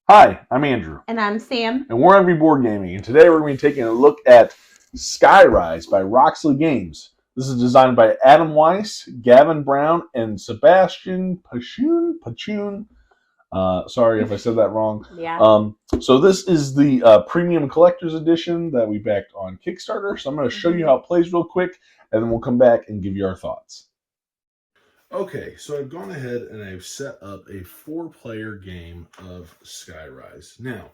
Hi, I'm Andrew. And I'm Sam. And we're Every Board Gaming. And today we're going to be taking a look at Skyrise by Roxley Games. This is designed by Adam Weiss, Gavin Brown, and Sebastian Pachoon. Sorry if I said that wrong. Yeah. So this is the premium collector's edition that we backed on Kickstarter. So I'm going to show you how it plays real quick, and then we'll come back and give you our thoughts. Okay, so I've gone ahead and I've set up a 4-player game of Skyrise. Now,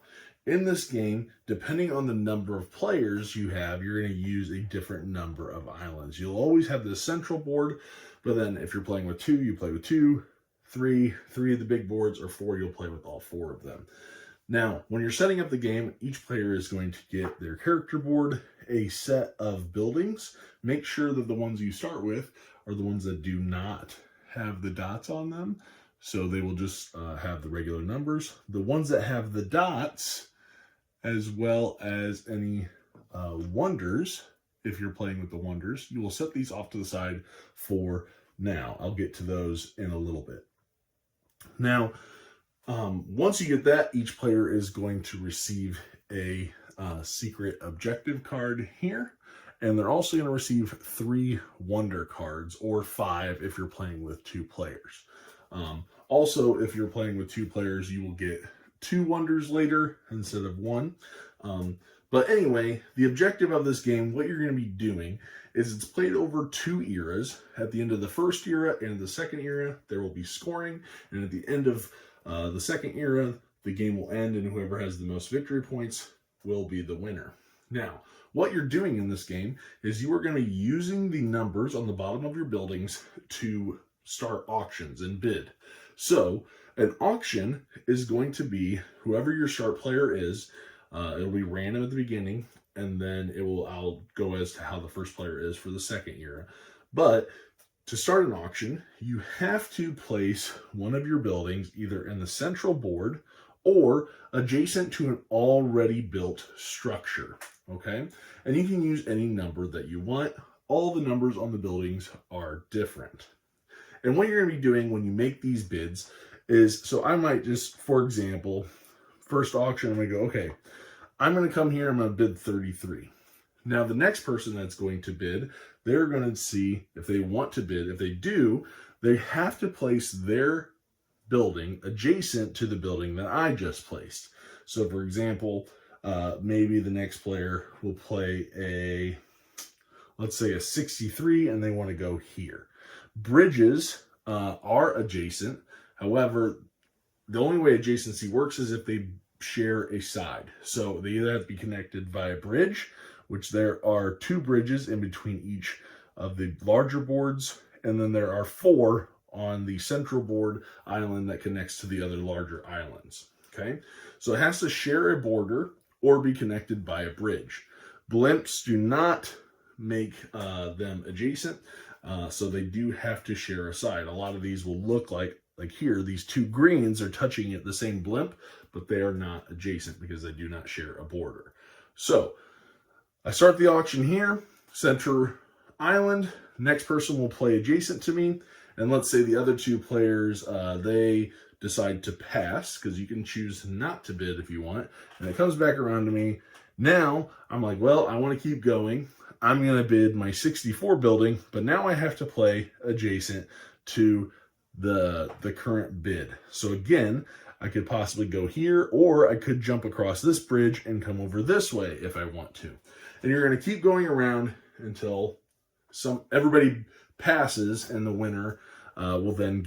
in this game, depending on the number of players you have, you're going to use a different number of islands. You'll always have the central board, but then if you're playing with 2, you play with 2, 3 of the big boards, or 4, you'll play with all 4 of them. Now, when you're setting up the game, each player is going to get their character board, a set of buildings. Make sure that the ones you start with are the ones that do not have the dots on them, so they will just have the regular numbers. The ones that have the dots, as well as any wonders, if you're playing with the wonders, you will set these off to the side for now. I'll get to those in a little bit. Now, once you get that, each player is going to receive a secret objective card here. And they're also going to receive 3 wonder cards, or 5 if you're playing with 2 players. Also, if you're playing with 2 players, you will get 2 wonders later instead of 1. But anyway, the objective of this game, what you're going to be doing, is it's played over 2 eras. At the end of the first era and the second era, there will be scoring. And at the end of the second era, the game will end, and whoever has the most victory points will be the winner. Now, what you're doing in this game is you are going to be using the numbers on the bottom of your buildings to start auctions and bid. So an auction is going to be whoever your start player is. It'll be random at the beginning, and then I'll go as to how the first player is for the second era. But to start an auction, you have to place one of your buildings either in the central board or adjacent to an already built structure, okay? And you can use any number that you want. All the numbers on the buildings are different. And what you're going to be doing when you make these bids is, so I might just, for example, first auction, I'm going to go, okay, I'm going to come here, I'm going to bid 33. Now, the next person that's going to bid, they're going to see if they want to bid. If they do, they have to place their building adjacent to the building that I just placed. So for example, maybe the next player will play let's say a 63, and they want to go here. Bridges are adjacent. However, the only way adjacency works is if they share a side. So they either have to be connected via bridge, which there are 2 bridges in between each of the larger boards, and then there are 4 on the central board island that connects to the other larger islands, okay? So it has to share a border or be connected by a bridge. Blimps do not make them adjacent, so they do have to share a side. A lot of these will look like here, these 2 greens are touching at the same blimp, but they are not adjacent because they do not share a border. So I start the auction here, center island, next person will play adjacent to me, and let's say the other 2 players, they decide to pass, because you can choose not to bid if you want, and it comes back around to me. Now, I'm like, well, I want to keep going. I'm going to bid my 64 building, but now I have to play adjacent to the current bid. So again, I could possibly go here, or I could jump across this bridge and come over this way if I want to. And you're going to keep going around until everybody passes, and the winner will then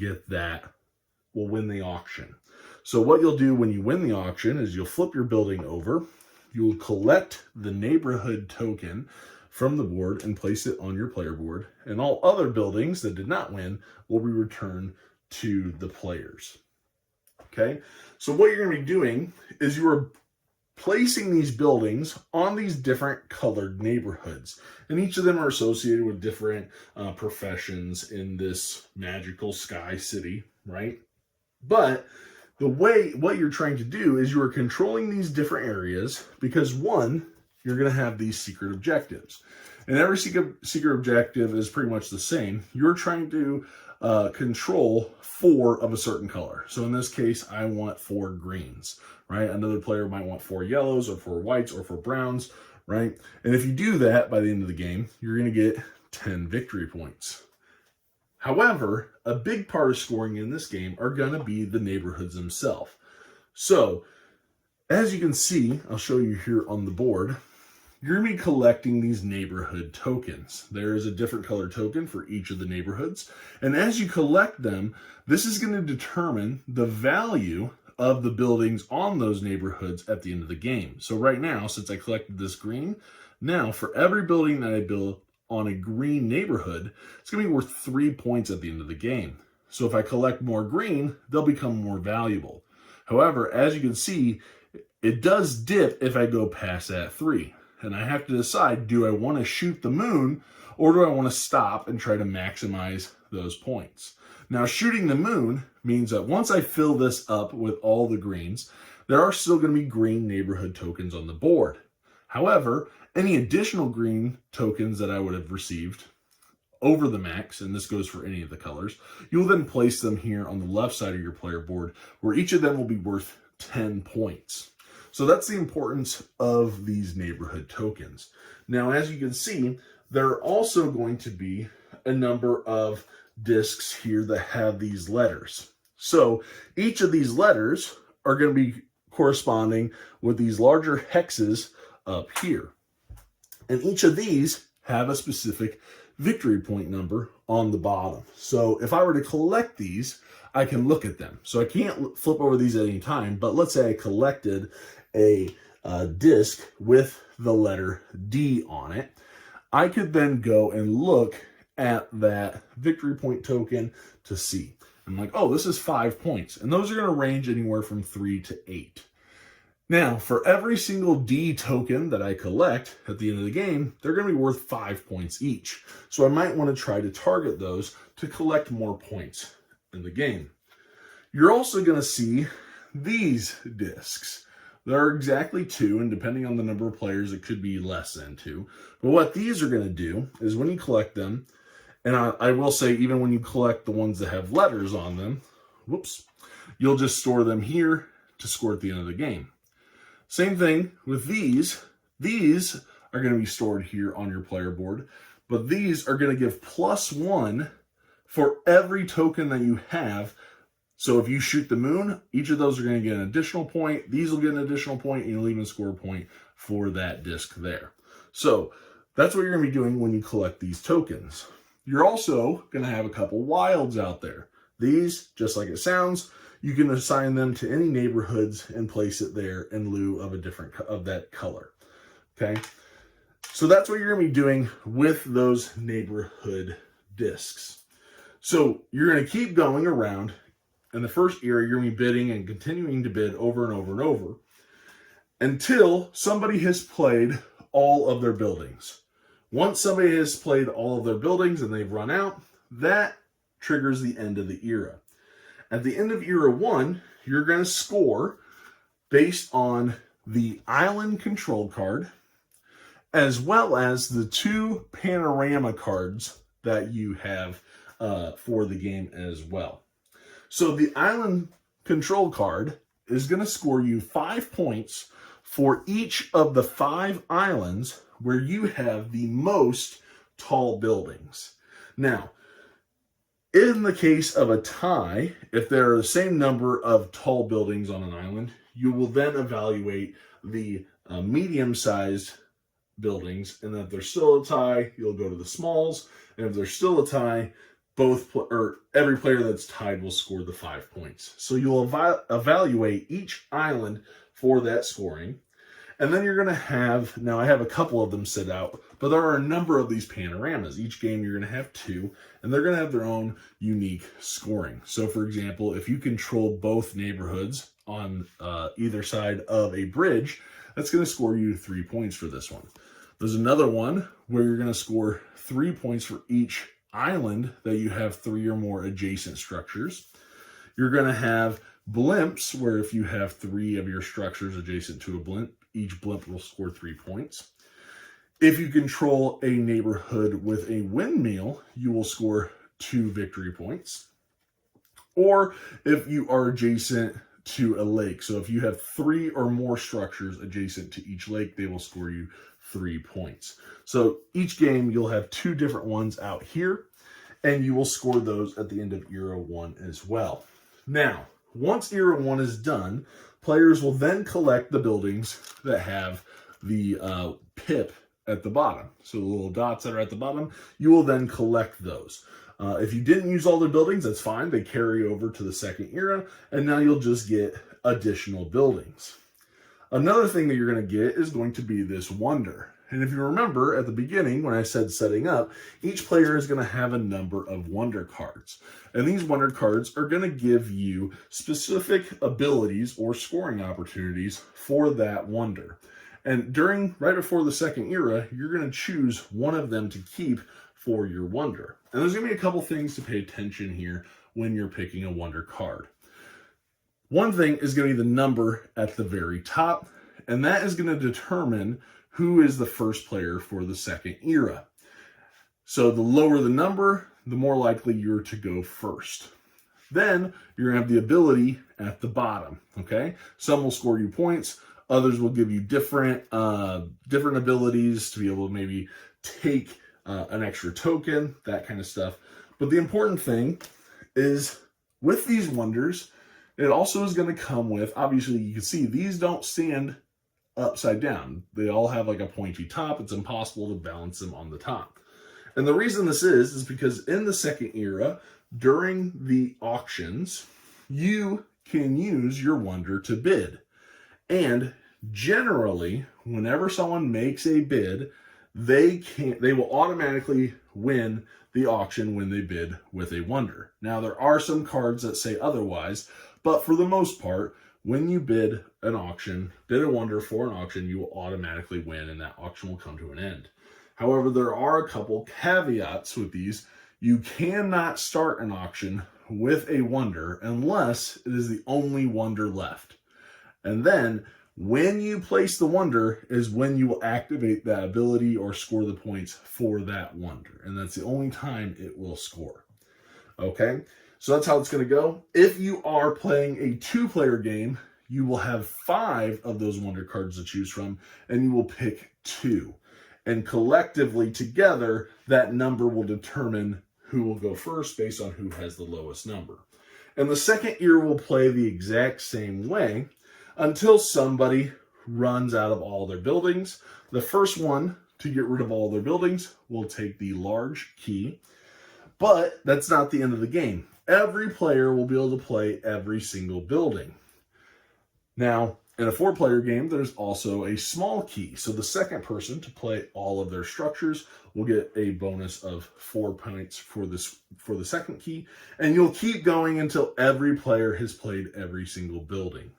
will win the auction. So what you'll do when you win the auction is you'll flip your building over, you'll collect the neighborhood token from the board and place it on your player board, and all other buildings that did not win will be returned to the players. Okay, so what you're going to be doing is you are placing these buildings on these different colored neighborhoods, and each of them are associated with different professions in this magical sky city, right? But what you're trying to do is you are controlling these different areas because, one, you're going to have these secret objectives, and every secret objective is pretty much the same. You're trying to control 4 of a certain color. So in this case, I want 4 greens, right? Another player might want 4 yellows or 4 whites or 4 browns, right? And if you do that by the end of the game, you're going to get 10 victory points. However, a big part of scoring in this game are going to be the neighborhoods themselves. So as you can see, I'll show you here on the board, you're going to be collecting these neighborhood tokens. There is a different color token for each of the neighborhoods. And as you collect them, this is going to determine the value of the buildings on those neighborhoods at the end of the game. So right now, since I collected this green, now for every building that I build on a green neighborhood, it's going to be worth 3 points at the end of the game. So if I collect more green, they'll become more valuable. However, as you can see, it does dip if I go past that 3. And I have to decide, do I want to shoot the moon or do I want to stop and try to maximize those points? Now, shooting the moon means that once I fill this up with all the greens, there are still going to be green neighborhood tokens on the board. However, any additional green tokens that I would have received over the max, and this goes for any of the colors, you'll then place them here on the left side of your player board, where each of them will be worth 10 points. So that's the importance of these neighborhood tokens. Now, as you can see, there are also going to be a number of discs here that have these letters. So each of these letters are going to be corresponding with these larger hexes up here. And each of these have a specific victory point number on the bottom. So if I were to collect these, I can look at them. So I can't flip over these at any time, but let's say I collected a disc with the letter D on it. I could then go and look at that victory point token to see. I'm like, oh, this is 5 points. And those are going to range anywhere from 3 to 8. Now, for every single D token that I collect at the end of the game, they're going to be worth 5 points each. So I might want to try to target those to collect more points in the game. You're also going to see these discs. There are exactly 2, and depending on the number of players, it could be less than 2. But what these are going to do is when you collect them, and I will say even when you collect the ones that have letters on them, you'll just store them here to score at the end of the game. Same thing with these. These are going to be stored here on your player board, but these are going to give +1 for every token that you have. So if you shoot the moon, each of those are going to get an additional point. These will get an additional point, and you'll even score a point for that disc there. So that's what you're going to be doing when you collect these tokens. You're also going to have a couple wilds out there. These, just like it sounds, you can assign them to any neighborhoods and place it there in lieu of that color. Okay, so that's what you're going to be doing with those neighborhood discs. So you're going to keep going around. In the first area, you're going to be bidding and continuing to bid over and over and over until somebody has played all of their buildings. Once somebody has played all of their buildings and they've run out, that triggers the end of the era. At the end of era 1, you're going to score based on the island control card, as well as the 2 panorama cards that you have for the game as well. So the island control card is going to score you 5 points for each of the 5 islands where you have the most tall buildings. Now, in the case of a tie, if there are the same number of tall buildings on an island, you will then evaluate the medium-sized buildings, and if there's still a tie, you'll go to the smalls, and if there's still a tie, every player that's tied will score the 5 points. So you'll evaluate each island for that scoring. And then you're going to have, now I have a couple of them set out, but there are a number of these panoramas. Each game you're going to have 2, and they're going to have their own unique scoring. So for example, if you control both neighborhoods on either side of a bridge, that's going to score you 3 points for this one. There's another one where you're going to score 3 points for each island that you have 3 or more adjacent structures. You're going to have blimps, where if you have 3 of your structures adjacent to a blimp, each blimp will score 3 points. If you control a neighborhood with a windmill, you will score 2 victory points. Or if you are adjacent to a lake. So if you have 3 or more structures adjacent to each lake, they will score you 3 points. So each game, you'll have 2 different ones out here, and you will score those at the end of Era 1 as well. Now, once Era 1 is done, players will then collect the buildings that have the pip at the bottom. So the little dots that are at the bottom, you will then collect those. If you didn't use all the buildings, that's fine. They carry over to the second era, and now you'll just get additional buildings. Another thing that you're going to get is going to be this wonder. And if you remember at the beginning when I said setting up, each player is going to have a number of wonder cards. And these wonder cards are going to give you specific abilities or scoring opportunities for that wonder. And right before the second era, you're going to choose one of them to keep for your wonder. And there's going to be a couple things to pay attention here when you're picking a wonder card. One thing is going to be the number at the very top, and that is going to determine who is the first player for the second era. So the lower the number, the more likely you're to go first. Then you're going to have the ability at the bottom, okay? Some will score you points, others will give you different abilities to be able to maybe take an extra token, that kind of stuff. But the important thing is with these wonders, it also is going to come with, obviously you can see these don't stand upside down. They all have like a pointy top. It's impossible to balance them on the top. And the reason this is because in the second era, during the auctions, you can use your wonder to bid. And generally, whenever someone makes a bid, they will automatically win the auction when they bid with a wonder. Now, there are some cards that say otherwise, but for the most part, when you bid an auction, bid a wonder for an auction, you will automatically win and that auction will come to an end. However, there are a couple caveats with these. You cannot start an auction with a wonder unless it is the only wonder left. And then when you place the wonder is when you will activate that ability or score the points for that wonder. And that's the only time it will score. Okay, so that's how it's going to go. If you are playing a 2-player game, you will have 5 of those wonder cards to choose from, and you will pick 2. And collectively together, that number will determine who will go first based on who has the lowest number. And the second era will play the exact same way until somebody runs out of all their buildings. The first one to get rid of all their buildings will take the large key, but that's not the end of the game. Every player will be able to play every single building. Now, in a 4-player game, there's also a small key. So the second person to play all of their structures will get a bonus of 4 points for the second key, and you'll keep going until every player has played every single building.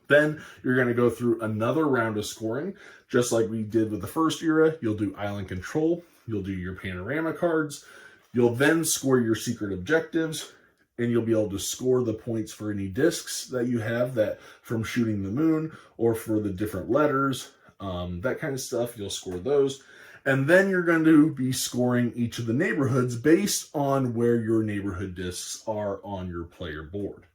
Then you're going to go through another round of scoring, just like we did with the first era. You'll do island control. You'll do your panorama cards. You'll then score your secret objectives, and you'll be able to score the points for any discs that you have that from shooting the moon or for the different letters, that kind of stuff. You'll score those. And then you're going to be scoring each of the neighborhoods based on where your neighborhood discs are on your player board.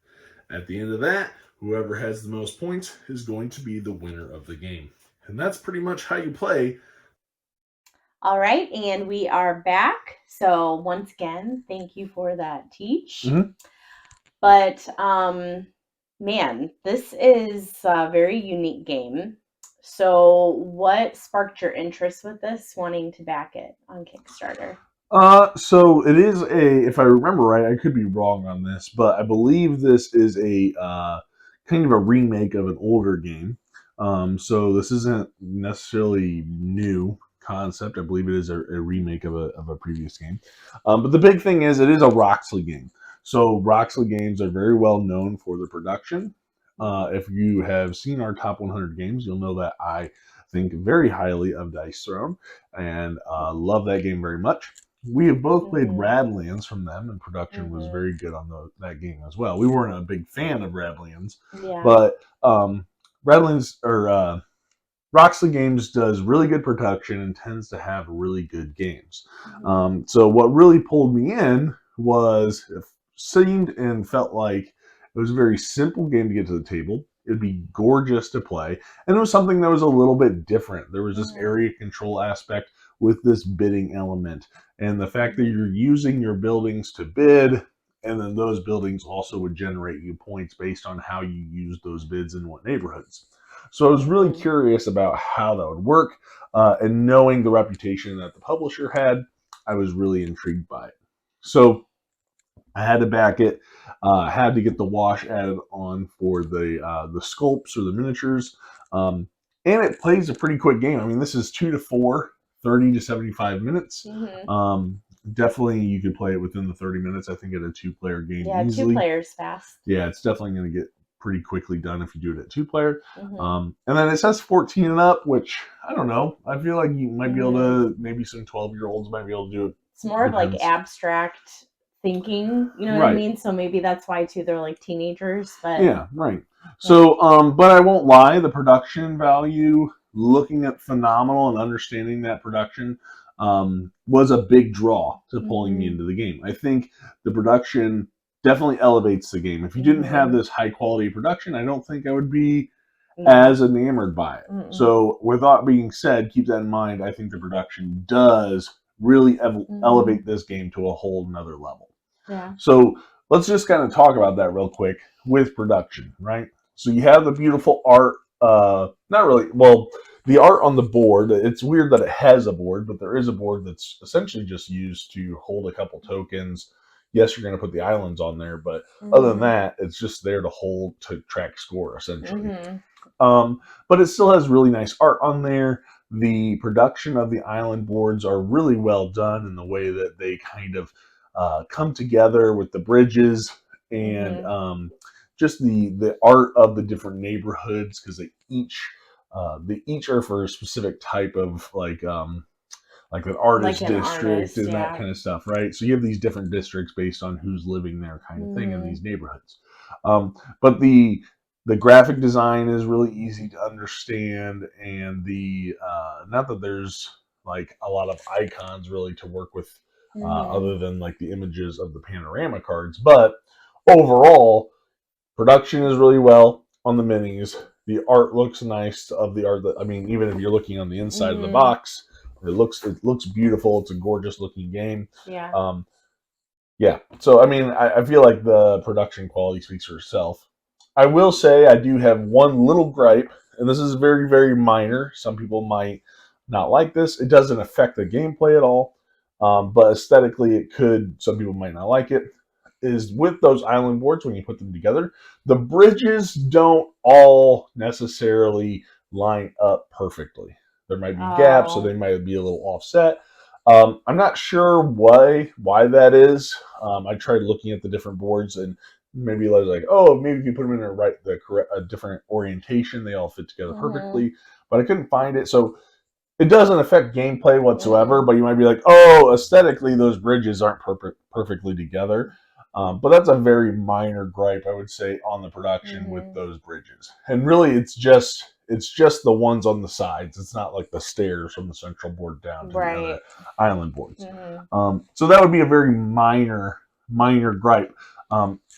At the end of that, whoever has the most points is going to be the winner of the game. And that's pretty much how you play. All right, and we are back. So once again, thank you for that teach. But man, this is a very unique game. So what sparked your interest with this, wanting to back it on Kickstarter? So it is if I remember right, I could be wrong on this, but I believe this is a kind of a remake of an older game. So this isn't necessarily new concept. I believe it is a remake of a previous game. But the big thing is it is a Roxley game. So Roxley games are very well known for their production. If you have seen our top 100 games, you'll know that I think very highly of Dice Throne and love that game very much. We have both played Radlands from them, and production was very good on that game as well. We weren't a big fan of Radlands, but Radlands or Rocksly Games does really good production and tends to have really good games. Mm-hmm. So what really pulled me in was it seemed and felt like it was a very simple game to get to the table. It'd be gorgeous to play, and it was something that was a little bit different. There was this Mm-hmm. area control aspect with this bidding element, and the fact that Mm-hmm. you're using your buildings to bid, and then those buildings also would generate you points based on how you use those bids in what neighborhoods. So I was really Mm-hmm. curious about how that would work, and knowing the reputation that the publisher had, I was really intrigued by it. So I had to back it. Had to get the wash added on for the sculpts or the miniatures, um, and it plays a pretty quick game. I mean, this is 2 to 4, 30 to 75 minutes. Mm-hmm. Um, Definitely, you could play it within the 30 minutes. I think at a 2-player game Yeah, two easily. players fast. Yeah, it's definitely going to get pretty quickly done if you do it at 2-player. Mm-hmm. And then it says 14 and up, which I don't know. I feel like you might be able Mm-hmm. to, maybe some 12-year-olds might be able to do it. It's more of like Depends. abstract thinking, you know what I Right. mean? So maybe that's why too they're like teenagers, but Yeah, right. So, but I won't lie, the production value, looking at phenomenal and understanding that production, was a big draw to pulling me mm-hmm. into the game. I think the production definitely elevates the game. If you didn't have Mm-hmm. this high quality production, I don't think I would be No. as enamored by it. Mm-mm. So, with that being said, keep that in mind. I think the production does really Mm-hmm. elevate this game to a whole nother level. Yeah. So, let's just kind of talk about that real quick with production, right? So, you have the beautiful art. Not really. Well, the art on the board. It's weird that it has a board, but there is a board that's essentially just used to hold a couple tokens. Yes, you're going to put the islands on there, but other than Mm-hmm. that, it's just there to hold to track score essentially. Mm-hmm. But it still has really nice art on there. The production of the island boards are really well done in the way that they kind of come together with the bridges and Mm-hmm. just the art of the different neighborhoods because they each are for a specific type of like an Like artist an district artist, and that yeah. kind of stuff, right? So you have these different districts based on who's living there, kind of thing, in Mm-hmm. these neighborhoods. But the graphic design is really easy to understand, and the not that there's like a lot of icons really to work with, Mm-hmm. other than like the images of the panorama cards, but overall production is really well on the minis. The art looks nice of the art that I mean, even if you're looking on the inside of the Mm-hmm. box, it looks beautiful. It's a gorgeous looking game. Yeah. Um, yeah. So I mean, I feel like the production quality speaks for itself. I will say I do have one little gripe, and this is very, very minor. Some people might not like this. It doesn't affect the gameplay at all, but aesthetically, it could. Some people might not like it. Is with those island boards when you put them together, the bridges don't all necessarily line up perfectly. There might be gaps, so Oh. they might be a little offset. I'm not sure why that is. I tried looking at the different boards and maybe I was like, oh, maybe if you put them in the correct a different orientation, they all fit together Mm-hmm. perfectly. But I couldn't find it, so it doesn't affect gameplay whatsoever. Mm-hmm. But you might be like, oh, aesthetically, those bridges aren't perfectly together. But that's a very minor gripe, I would say, on the production with Mm-hmm. those bridges. And really, it's just the ones on the sides. It's not like the stairs from the central board down to the other Right. island boards. Mm-hmm. So that would be a very minor gripe.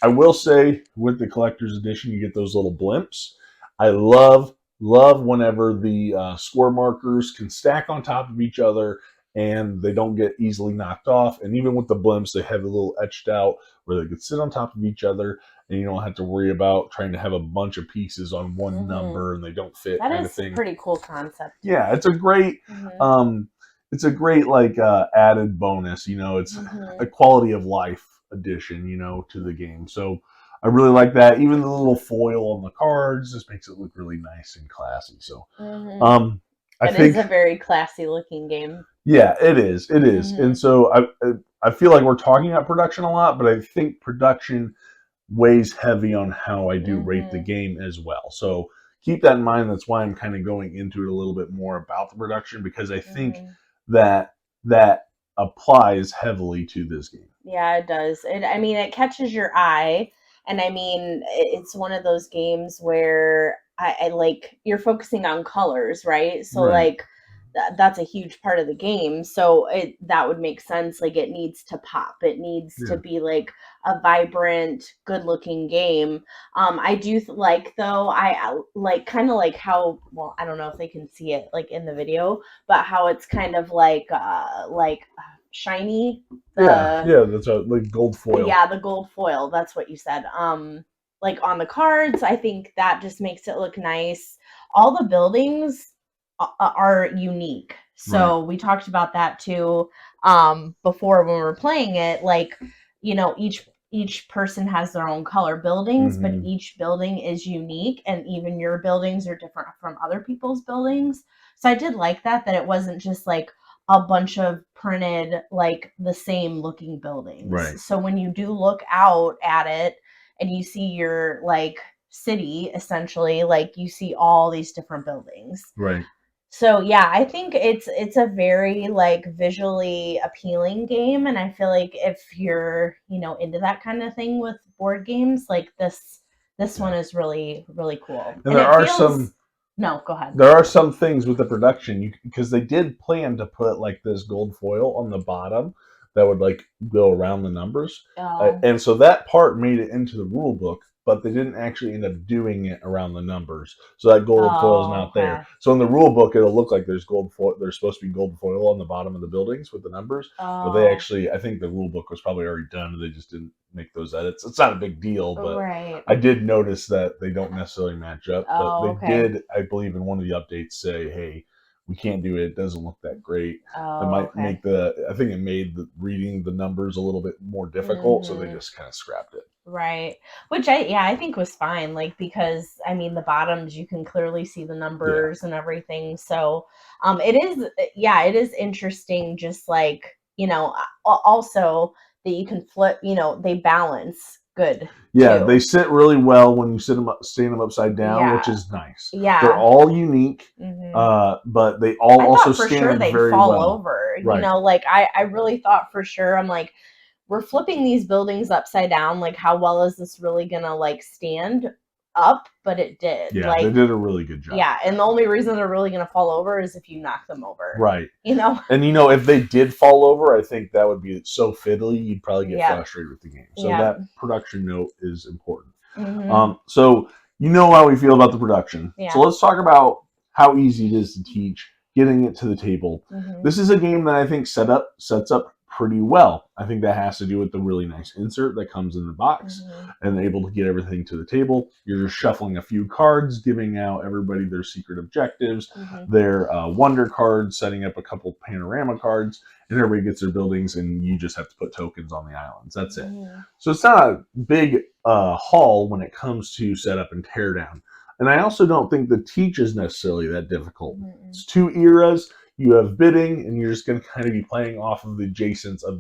I will say with the collector's edition, you get those little blimps. I love whenever the score markers can stack on top of each other and they don't get easily knocked off. And even with the blimps, they have a little etched out where they could sit on top of each other, and you don't have to worry about trying to have a bunch of pieces on one Mm-hmm. number and they don't fit, That kind of is a thing. pretty cool concept. Yeah, Mm-hmm. um, it's a great like added bonus. It's Mm-hmm. a quality of life addition, to the game. So I really like that. Even the little foil on the cards just makes it look really nice and classy. So Mm-hmm. um, I It is think, a very classy looking game. yeah, it is, Mm-hmm. and so I feel like we're talking about production a lot, but I think production weighs heavy on how I do rate the Mm-hmm. game as well. So keep that in mind. That's why I'm kind of going into it a little bit more about the production because I think Mm-hmm. that that applies heavily to this game. Yeah, it does. It catches your eye. And I mean, it's one of those games where I like you're focusing on colors, right? So Right. like that's a huge part of the game. So that would make sense. Like it needs to pop. It needs to Yeah. be like a vibrant, good-looking game. I do like though. I like kind of like how well I don't know if they can see it like in the video, but how it's kind of like shiny. Yeah. The Yeah. That's like gold foil. Yeah, the gold foil. That's what you said. Like on the cards, I think that just makes it look nice. All the buildings are unique. Right. So we talked about that too before when we were playing it. Like, each person has their own color buildings, but Hmm. each building is unique, and even your buildings are different from other people's buildings. So I did like that it wasn't just like a bunch of printed like the same looking Right. buildings. So when you do look out at it and you see your like city essentially, like you see all these different buildings. Right. So yeah, I think it's a very like visually appealing game, and I feel like if you're, into that kind of thing with board games, like this one Yeah. is really really cool. And And there it are feels some No, go ahead. there are some things with the production because they did plan to put like this gold foil on the bottom that would like go around the numbers, Oh. and so that part made it into the rule book, but they didn't actually end up doing it around the numbers, so that gold foil is Oh, not there. okay. So in the rule book it'll look like there's gold foil, there's supposed to be gold foil on the bottom of the buildings with the numbers, but they Oh, actually, I think the rule book was probably already done, they just didn't make those edits. It's not a big deal, but right. I did notice that they don't necessarily match up, but Oh, they okay. did, I believe, in one of the updates say, "Hey, we can't do it. It doesn't look that great." It Oh, might okay. make I think it made reading the numbers a little bit more difficult, so they Mhm. just kind of scrapped it. Right. Which I think was fine, like because I mean the bottoms you can clearly see the Yeah, numbers and everything. So it is yeah, it is interesting just like, also that you can flip, they balance good yeah, they too. sit really well when you stand them upside down, which Yeah. is nice. They're Yeah. all unique, Mhm. but they all I also thought for sure stand they'd very fall well. over. Right. Like I really thought for sure. I'm like, we're flipping these buildings upside down. Like, how well is this really gonna like stand up? But it did. Yeah, they Like, did a really good job yeah. with And that. the only reason they're really gonna fall over is if you knock them over. Right. You know? And if they did fall over, I think that would be so fiddly, you'd probably get Yeah. frustrated with the game. So Yeah. that production note is important. Mhm. So you know how we feel about the production. So Yeah. let's talk about how easy it is to teach, getting it to the table. Mhm. This is a game that I think sets up pretty well. I think that has to do with the really nice insert that comes in the box Mhm. and able to get everything to the table. You're just shuffling a few cards, giving out everybody their secret objectives, Mhm. their wonder cards, setting up a couple panorama cards, and everybody gets their buildings, and you just have to put tokens on the islands. That's it. Mhm. So it's not a big haul when it comes to setup and teardown. And I also don't think the teach is necessarily that difficult. Mhm. It's two eras. You have bidding, and you're just going to kind of be playing off of the adjacents of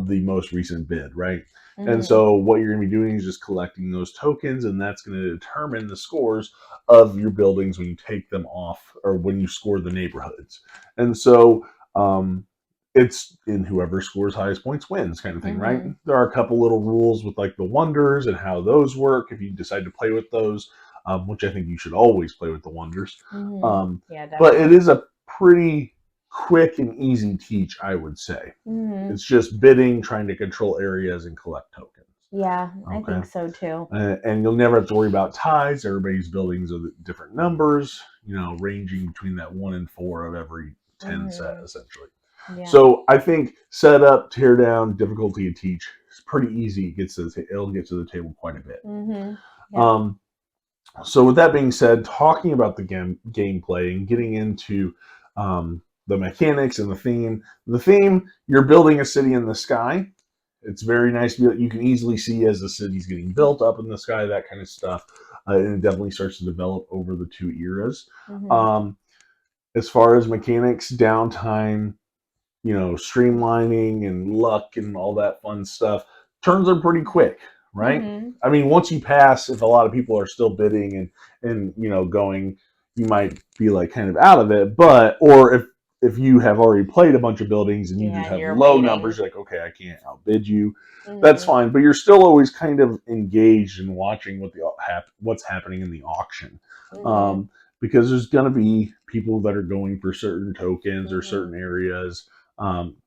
the most recent bid, right? And Mhm. so what you're going to be doing is just collecting those tokens, and that's going to determine the scores of your buildings when you take them off or when you score the neighborhoods. And so it's in whoever scores highest points wins kind of thing, right? Mhm. There are a couple little rules with like the wonders and how those work if you decide to play with those, which I think you should always play with the wonders. Mhm. Um, Yeah, but it definitely. is a pretty quick and easy teach, I would say. Mhm. It's just bidding, trying to control areas and collect tokens. Yeah, I Okay. think so too. And you'll never have to worry about ties. Everybody's buildings are different numbers, ranging between that 1 and 4 of every 10 set, Mhm. essentially. Yeah. So I think setup, tear down, difficulty to teach is pretty easy. It'll get to the table quite a bit. Mhm. Yep. Um, so with that being said, talking about the gameplay and getting into the mechanics and the theme. The theme, you're building a city in the sky. It's very nice. You can easily see as the city's getting built up in the sky, that kind of stuff. And it definitely starts to develop over the two eras. Mhm. Um, as far as mechanics, downtime, streamlining and luck and all that fun stuff. Turns are pretty quick, right? Mhm. I mean, once you pass, if a lot of people are still bidding and going, you might be like kind of out of it. But or if you have already played a bunch of buildings and you Yeah, just and have you're low numbers, waiting. you're like, okay, I can't outbid you. That's Mhm. fine, but you're still always kind of engaged in watching what's happening in the auction. Mm-hmm. Because there's going to be people that are going for certain tokens or Mm-hmm. certain areas,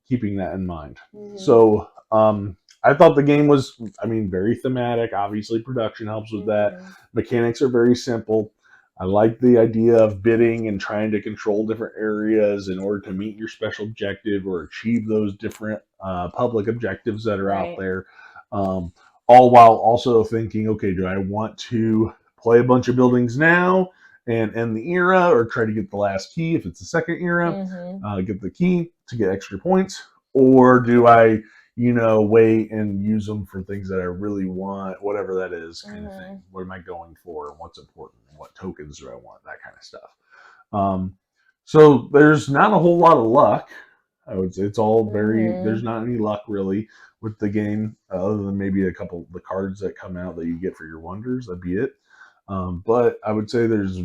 keeping that in mind. Mm-hmm. So I thought the game was, I mean, very thematic. Obviously, production helps with that. Mm-hmm. Mechanics are very simple. I like the idea of bidding and trying to control different areas in order to meet your special objective or achieve those different public objectives that are out Right. there. Um, all while also thinking, okay, do I want to play a bunch of buildings now and end the era, or try to get the last key if it's the second era, Mm-hmm. get the key to get extra points, or do I, wait and use them for things that I really want, whatever that is, kind of Mm-hmm. thing. What am I going for? And what's important? And what tokens do I want? That kind of stuff. Um, so there's not a whole lot of luck. I would say it's all very. Mm-hmm. There's not any luck really with the game, other than maybe a couple of the cards that come out that you get for your wonders. That'd be it. But I would say there's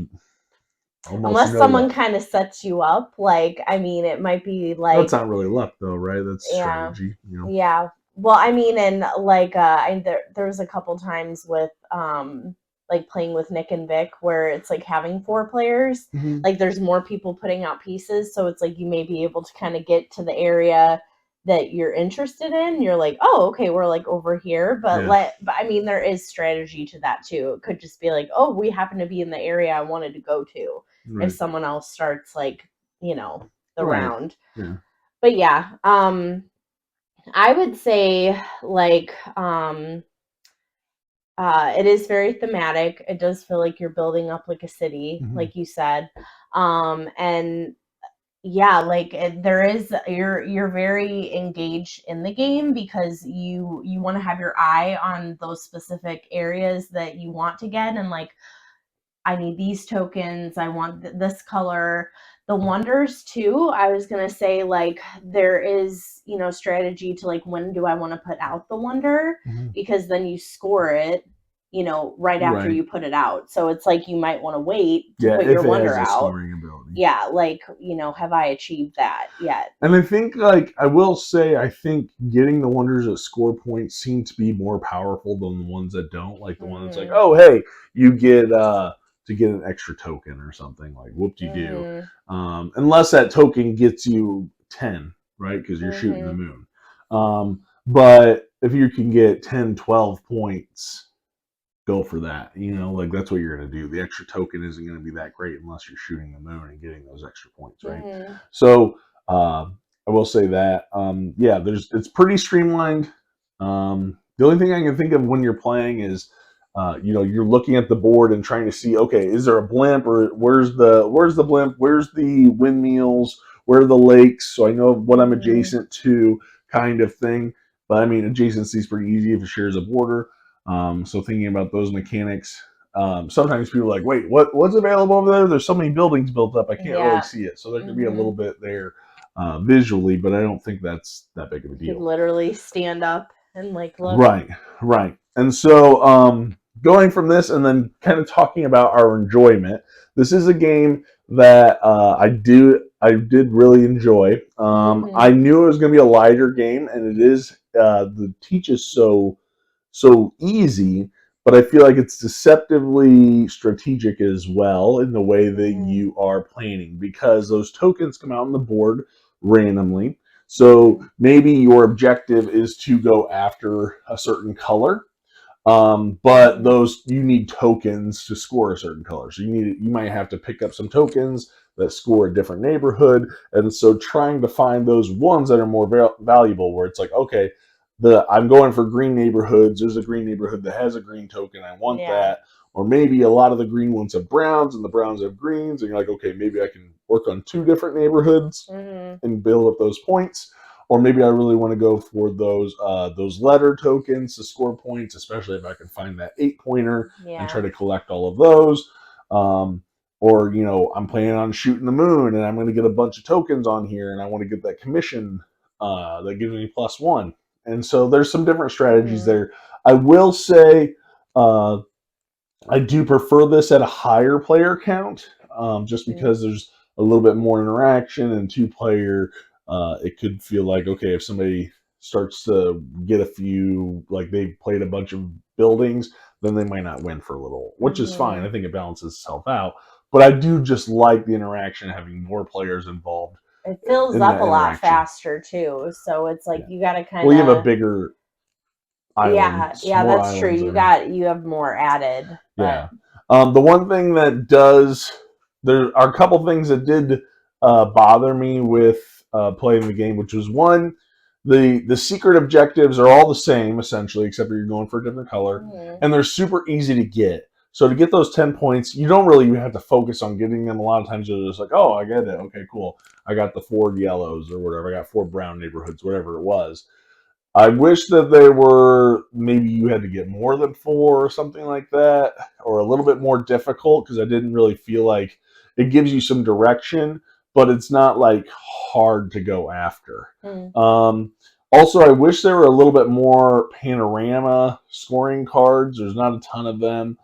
almost Unless no someone luck. kind of sets you up, like, I mean, it might be That's like, not really luck, though, right? That's yeah, strategy. yeah. Well, I mean, and like, there was a couple times with, like playing with Nick and Vic where it's like having four players, Mm-hmm. like there's more people putting out pieces, so it's like you may be able to kind of get to the area that you're interested in. You're like, oh, okay, we're like over here, Yeah. but I mean, there is strategy to that too. It could just be like, oh, we happen to be in the area I wanted to go to. If Right. someone else starts like, the Right. round. Yeah. But yeah, I would say like it is very thematic. It does feel like you're building up like a city, Mm-hmm. like you said. And yeah, like there is, you're very engaged in the game because you want to have your eye on those specific areas that you want to get, and like, I need these tokens. I want this color. The wonders too. I was gonna say, like, there is, strategy to like, when do I want to put out the wonder, Mm-hmm. because then you score it, right after Right. you put it out. So it's like you might want to wait to Yeah, put if your it wonder has a out. scoring ability. Yeah, like, have I achieved that yet? And I think, like, I will say, I think getting the wonders at score points seem to be more powerful than the ones that don't. Like the one that's like, Mm-hmm. oh, hey, you get to get an extra token or something. Like, whoop de do. Mm-hmm. Unless that token gets you 10, right? Because you're shooting the Mm-hmm. moon. But if you can get 10, 12 points, go for that. Like that's what you're going to do. The extra token isn't going to be that great unless you're shooting the moon and getting those extra points, right? Mm-hmm. So I will say that, yeah, it's pretty streamlined. The only thing I can think of when you're playing is, you're looking at the board and trying to see, okay, is there a blimp, or where's the blimp, where's the windmills, where are the lakes, so I know what I'm Mm-hmm. adjacent to, kind of thing. But I mean, adjacency is pretty easy if it shares a border. So thinking about those mechanics, sometimes people are like, wait, what's available over there? There's so many buildings built up, I can't really Yeah. see it. So there could be a Mm-hmm. little bit there visually, but I don't think that's that big of a You could deal. literally stand up and like look. Right, right. And so going from this and then kind of talking about our enjoyment, this is a game that I did really enjoy. I Mm-hmm. knew it was going to be a lighter game, and it is. The teach is so easy, but I feel like it's deceptively strategic as well in the way that Mm-hmm. you are planning, because those tokens come out on the board randomly. So Mm-hmm. maybe your objective is to go after a certain color, but Mm-hmm. those you need tokens to score a certain color. So you might have to pick up some tokens that score a different neighborhood, and so trying to find those ones that are more valuable, where it's like, okay, I'm going for green neighborhoods. There's a green neighborhood that has a green token. I want Yeah. that. Or maybe a lot of the green ones have browns and the browns have greens, and you're like, okay, maybe I can work on two different neighborhoods Mm-hmm. and build up those points. Or maybe I really want to go for those letter tokens to score points, especially if I can find that 8 pointer and try Yeah. to collect all of those. Um, or I'm planning on shooting the moon, and I'm going to get a bunch of tokens on here, and I want to get that commission that gives me +1. And so there's some different strategies Mm-hmm. there. I will say uh, I do prefer this at a higher player count, just Mm-hmm. because there's a little bit more interaction, and two-player. It could feel like, okay, if somebody starts to get a few, like they've played a bunch of buildings, then they might not win for a little, which is fine. I think it balances itself out. But I do just like the interaction, having more players involved. It fills up a lot faster too, so it's like you got to kind of. Well, you have a bigger island. Yeah, that's true. You have more added. But. Yeah. The one thing that does, there are a couple things that did bother me with playing the game, which was one, the secret objectives are all the same essentially, except for you're going for a different color, and they're super easy to get. So to get those 10 points, you don't really have to focus on getting them. A lot of times you're just like, oh, I get it. Okay, cool. I got the 4 yellows or whatever. I got 4 brown neighborhoods, whatever it was. I wish that they were, maybe you had to get more than 4 or something like that, or a little bit more difficult, because I didn't really feel like it gives you some direction, but it's not like hard to go after. Also, I wish there were a little bit more panorama scoring cards. There's not a ton of them.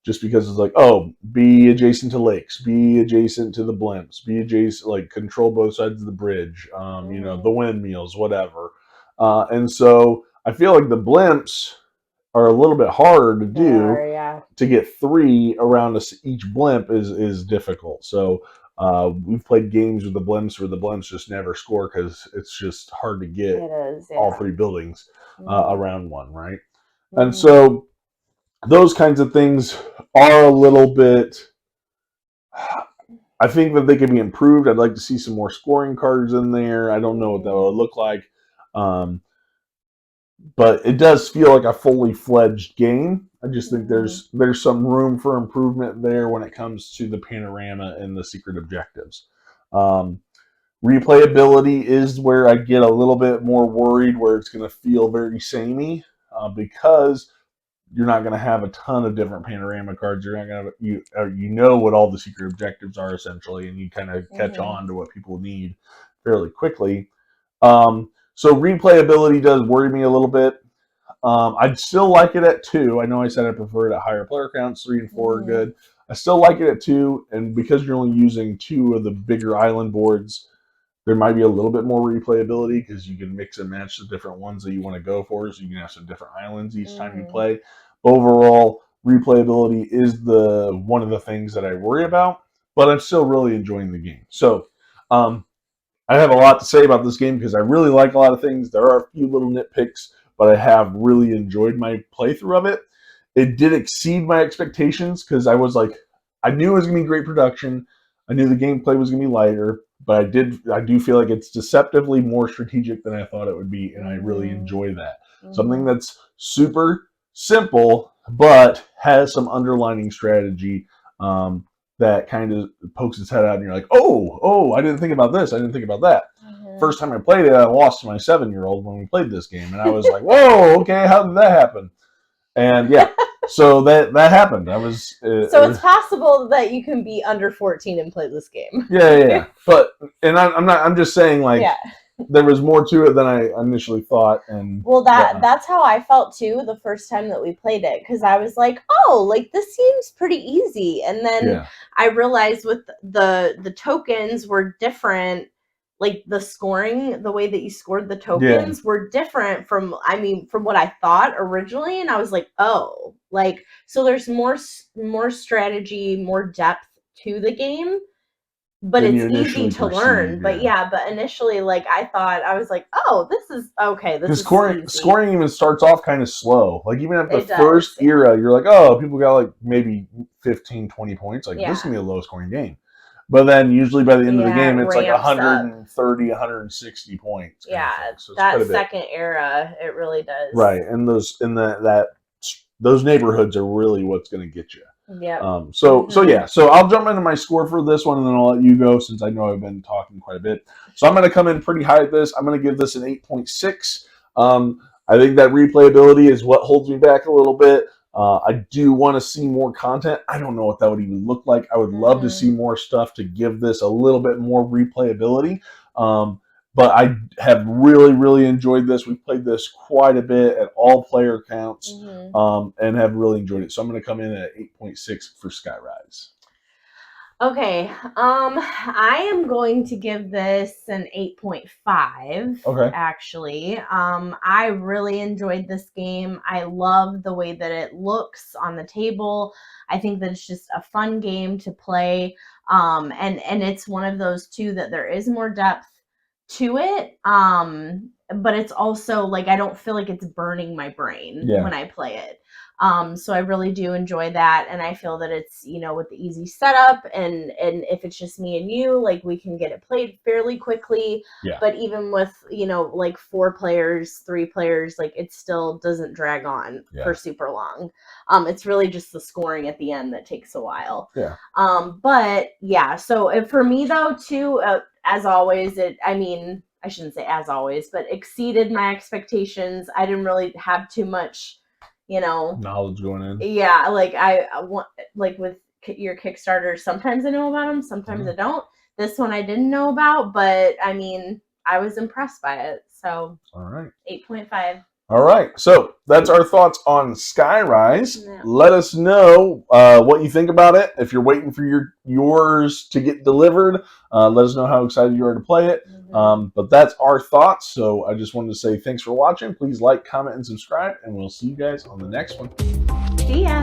Just because it's like, oh, be adjacent to lakes, be adjacent to the blimps, be adjacent, like control both sides of the bridge, you know, the windmills, whatever. And so I feel like the blimps are a little bit harder to do. To get 3 around each blimp is difficult. So we've played games with the blimps where the blimps just never score because it's just hard to get all 3 buildings around one, right? And so those kinds of things are a little bit, I think that they can be improved. I'd like to see some more scoring cards in there. I don't know what that would look like. But it does feel like a fully fledged game. I just think there's some room for improvement there when it comes to the panorama and the secret objectives. Replayability is where I get a little bit more worried, where it's going to feel very samey, because you're not going to have a ton of different panorama cards. You're not going to you know what all the secret objectives are essentially, and you kind of catch on to what people need fairly quickly. So replayability does worry me a little bit. I'd still like it at 2. I know I said I prefer it at higher player counts. 3 and 4 are good. I still like it at 2, and because you're only using 2 of the bigger island boards, there might be a little bit more replayability because you can mix and match the different ones that you want to go for, so you can have some different islands each time you play. Overall, replayability is one of the things that I worry about, but I'm still really enjoying the game. So I have a lot to say about this game because I really like a lot of things. There are a few little nitpicks, but I have really enjoyed my playthrough of it. It did exceed my expectations because I was like, I knew it was going to be great production. I knew the gameplay was going to be lighter, but I do feel like it's deceptively more strategic than I thought it would be, and I really enjoy that. Something that's super simple, but has some underlining strategy that kind of pokes its head out, and you're like, oh, I didn't think about this. I didn't think about that. First time I played it, I lost to my 7-year-old when we played this game, and I was like, whoa, okay, how did that happen? And yeah, so that happened. So it's possible that you can be under 14 and play this game. Yeah. But I'm just saying, like, there was more to it than I initially thought. And well, that's how I felt too the first time that we played it, because I was like, oh, like this seems pretty easy, and then I realized with the tokens were different. Like the scoring, the way that you scored the tokens were different from what I thought originally. And I was like, oh, like, so there's more strategy, more depth to the game, but it's easy to learn. But but initially, like, I was like, oh, this is okay. This is scoring even starts off kind of slow. Like even at the first era, you're like, oh, people got like maybe 15, 20 points. Like this is going to be a low scoring game. But then usually by the end of the game, it's like 130, 160 points. So that second era, it really does. Right, and those neighborhoods are really what's going to get you. Yeah. So I'll jump into my score for this one, and then I'll let you go since I know I've been talking quite a bit. So I'm going to come in pretty high at this. I'm going to give this an 8.6. I think that replayability is what holds me back a little bit. I do want to see more content. I don't know what that would even look like. I would love to see more stuff to give this a little bit more replayability. But I have really, really enjoyed this. We've played this quite a bit at all player counts, and have really enjoyed it. So I'm going to come in at 8.6 for Skyrise. Okay, I am going to give this an 8.5. Okay. Actually, I really enjoyed this game. I love the way that it looks on the table. I think that it's just a fun game to play. And it's one of those too that there is more depth to it. But it's also like I don't feel like it's burning my brain Yeah. when I play it. So I really do enjoy that, and I feel that it's, you know, with the easy setup, and if it's just me and you, like we can get it played fairly quickly. Yeah. But even with, you know, like 4 players, 3 players, like it still doesn't drag on for super long. It's really just the scoring at the end that takes a while. Yeah. But yeah, so for me though too, as always, I mean, I shouldn't say as always, but exceeded my expectations. I didn't really have too much, you know, knowledge going in. Yeah, like I want, like with your Kickstarter, sometimes I know about them, sometimes I don't. This one I didn't know about, but I mean, I was impressed by it. So, all right, 8.5. All right, so that's our thoughts on Skyrise. Yeah. Let us know what you think about it. If you're waiting for yours to get delivered, let us know how excited you are to play it. But that's our thoughts. So I just wanted to say thanks for watching. Please like, comment, and subscribe, and we'll see you guys on the next one. See ya.